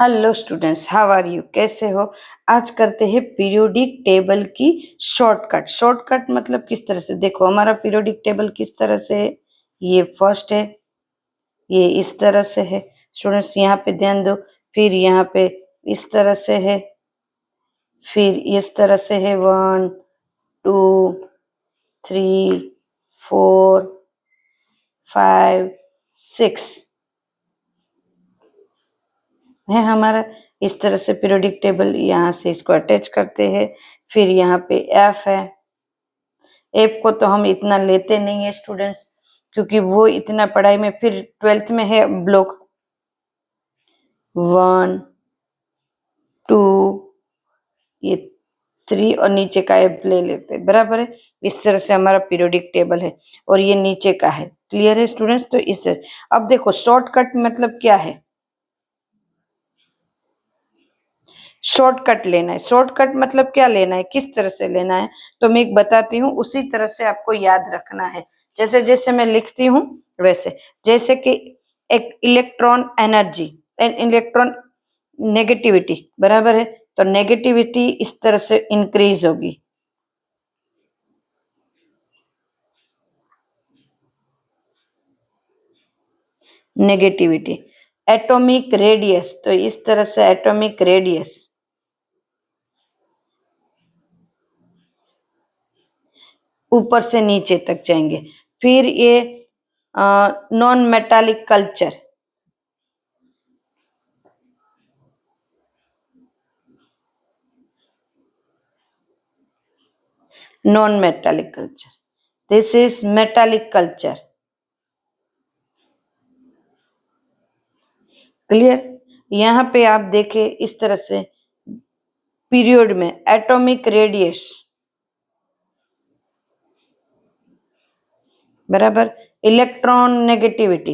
Hello students, how are you? कैसे हो? आज करते हैं पीरियोडिक टेबल की शॉर्टकट। शॉर्टकट मतलब किस तरह से, देखो हमारा पीरियोडिक टेबल किस तरह से है। ये फर्स्ट है, ये इस तरह से है। स्टूडेंट्स यहाँ पे ध्यान दो। फिर यहाँ पे इस तरह से है, फिर इस तरह से है। 1 2 3 4 5 6 है हमारा। इस तरह से पीरियोडिक टेबल, यहाँ से इसको अटैच करते हैं। फिर यहाँ पे एफ है। एफ को तो हम इतना लेते नहीं है स्टूडेंट्स, क्योंकि वो इतना पढ़ाई में, फिर 12th में है ब्लॉक 1 2, ये 3 और नीचे का एफ ले लेते हैं, बराबर है। इस तरह से हमारा पीरियोडिक टेबल है और ये नीचे का है। क्लियर है स्टूडेंट्स? तो इस तरह अब देखो शॉर्टकट मतलब क्या है। शॉर्टकट लेना है। शॉर्टकट मतलब क्या लेना है, किस तरह से लेना है, तो मैं एक बताती हूँ, उसी तरह से आपको याद रखना है। जैसे जैसे मैं लिखती हूँ वैसे, जैसे कि एक electron energy and electron negativity, बराबर है। तो नेगेटिविटी इस तरह से इंक्रीज होगी, नेगेटिविटी। एटॉमिक रेडियस, तो इस तरह से एटॉमिक रेडियस ऊपर से नीचे तक जाएंगे। फिर ये non metallic culture, non metallic culture, this is metallic culture. Clear? यहाँ पे आप देखें इस तरह से पीरियड में एटॉमिक रेडियस, बराबर। Electronegativity,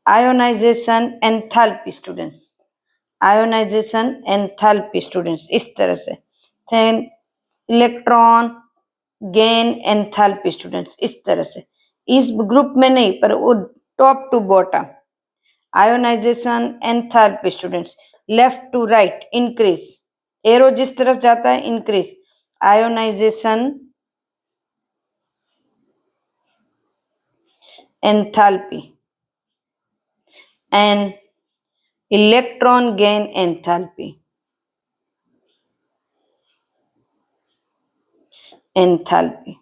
ionisation enthalpy students, ionisation enthalpy students, इस तरह से। Then electron gain enthalpy students, इस तरह से। इस ग्रुप में नहीं, पर वो top to bottom. Ionisation enthalpy students, left to right increase, arrow जिस तरफ जाता है increase. Ionisation enthalpy and electron gain enthalpy, enthalpy,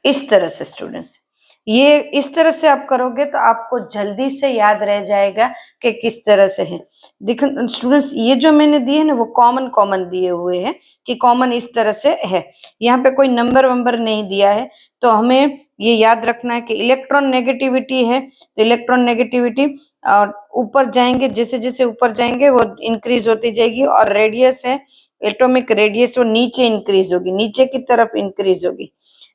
इस तरह से स्टूडेंट्स। ये इस तरह से आप करोगे तो आपको जल्दी से याद रह जाएगा कि किस तरह से है। देखो स्टूडेंट्स, ये जो मैंने दिए ना वो कॉमन कॉमन दिए हुए हैं कि कॉमन इस तरह से है। यहाँ पे कोई नंबर वंबर नहीं दिया है, तो हमें ये याद रखना है कि इलेक्ट्रॉन नेगेटिविटी है तो इलेक्ट्रॉन नेगेटिविटी और ऊपर जाएंगे, जैसे जैसे ऊपर जाएंगे वो इंक्रीज होती जाएगी। और रेडियस है, एटॉमिक रेडियस, वो नीचे इंक्रीज होगी, नीचे की तरफ इंक्रीज होगी।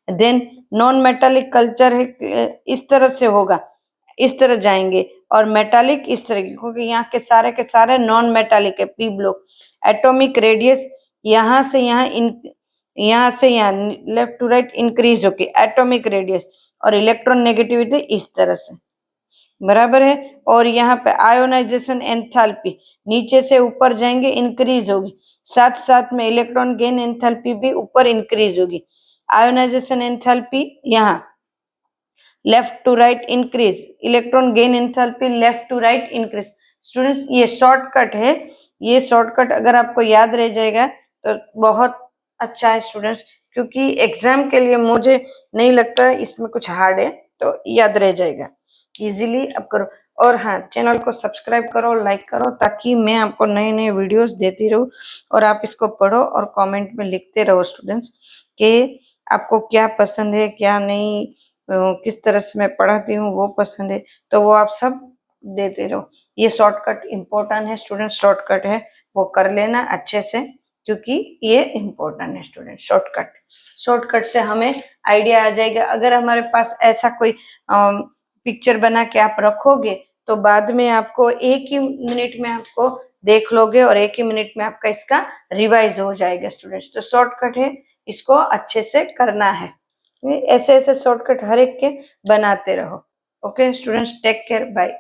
देन नॉन मेटालिक कल्चर है, इस तरह से होगा, इस तरह जाएंगे। और मेटालिक इस तरह, क्योंकि यहाँ के सारे नॉन मेटालिक है, पी ब्लॉक। एटॉमिक रेडियस यहाँ से यहाँ यहाँ से यहाँ लेफ्ट टू राइट इंक्रीज होगी एटॉमिक रेडियस। और इलेक्ट्रॉन नेगेटिविटी इस तरह से, बराबर है। और यहाँ पे आयोनाइजेशन एंथैल्पी नीचे से ऊपर जाएंगे इंक्रीज होगी, साथ साथ में इलेक्ट्रॉन गेन एंथैल्पी भी ऊपर इंक्रीज होगी। आयोनाइजेशन एंथैल्पी यहाँ left to right increase, electron gain enthalpy left to right increase. Students ये शॉर्टकट है, ये शॉर्टकट अगर आपको याद रह जाएगा तो बहुत अच्छा है स्टूडेंट्स, क्योंकि एग्जाम के लिए मुझे नहीं लगता इसमें कुछ हार्ड है, तो याद रह जाएगा इजीली। अब करो। और हाँ, चैनल को सब्सक्राइब करो, लाइक करो, ताकि मैं आपको नए नए वीडियोस देती रहूं और आप इसको पढ़ो और कमेंट में लिखते रहो स्टूडेंट्स कि आपको क्या पसंद है क्या नहीं, किस तरह से मैं पढ़ाती हूँ वो पसंद है, तो वो आप सब देते रहो। ये शॉर्टकट इम्पोर्टेंट है स्टूडेंट, शॉर्टकट है वो कर लेना अच्छे से, क्योंकि ये इम्पोर्टेंट है स्टूडेंट। शॉर्टकट, शॉर्टकट से हमें आइडिया आ जाएगा। अगर हमारे पास ऐसा कोई पिक्चर बना के आप रखोगे तो बाद में आपको एक ही मिनट में आपको देख लोगे और एक ही मिनट में आपका इसका रिवाइज हो जाएगा स्टूडेंट्स। तो शॉर्टकट है, इसको अच्छे से करना है। ऐसे ऐसे शॉर्टकट हर एक के बनाते रहो। Okay students, take care, bye.